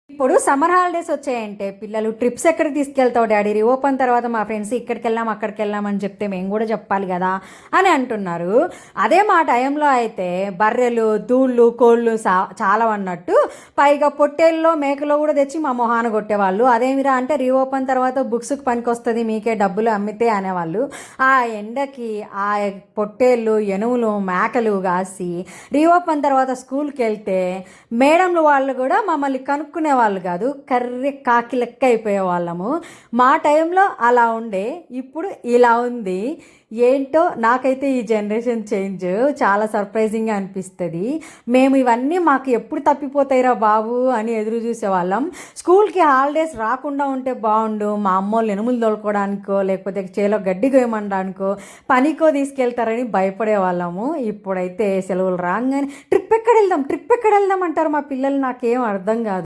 ఇప్పుడు summer holidays వచ్చాయంటే పిల్లలు ట్రిప్స్ ఎక్కడికి తీసుకెళ్తావు డాడీ, రీఓపెన్ తర్వాత మా ఫ్రెండ్స్ ఇక్కడికి వెళ్ళాం అక్కడికి వెళ్ళాం అని చెప్తే మేము కూడా చెప్పాలి కదా అని అంటున్నారు. అదే మా టైంలో అయితే బర్రెలు దూళ్ళు కోళ్ళు చాలా అన్నట్టు, పైగా పొట్టేల్లో మేకలో కూడా తెచ్చి మా మొహాన కొట్టేవాళ్ళు. అదేమిరా అంటే రీఓపెన్ తర్వాత బుక్స్కి పనికి వస్తుంది మీకే డబ్బులు అమ్మితే అనేవాళ్ళు. ఆ ఎండకి ఆ పొట్టేళ్ళు ఎనుములు మేకలు కాసి రీఓపెన్ తర్వాత స్కూల్కి వెళ్తే మేడంలు వాళ్ళు కూడా మమ్మల్ని కనుక్కునేవాళ్ళు కాదు, కర్రీ కాకి లెక్క అయిపోయే వాళ్ళము. మా టైంలో అలా ఉండే, ఇప్పుడు ఇలా ఉంది. ఏంటో నాకైతే ఈ జనరేషన్ చేంజ్ చాలా సర్ప్రైజింగ్గా అనిపిస్తుంది. మేము ఇవన్నీ మాకు ఎప్పుడు తప్పిపోతాయిరా బాబు అని ఎదురు చూసేవాళ్ళం. స్కూల్కి హాలిడేస్ రాకుండా ఉంటే బాగుండు, మా అమ్మోళ్ళు ఎనుములు తోలుకోవడానికో లేకపోతే చేలో గడ్డి కోయమనడానికో పనికో తీసుకెళ్తారని భయపడే వాళ్ళము. ఇప్పుడైతే సెలవులు రాగానే ట్రిప్ ఎక్కడ వెళ్దాం అంటారు మా పిల్లలు. నాకేం అర్థం కాదు.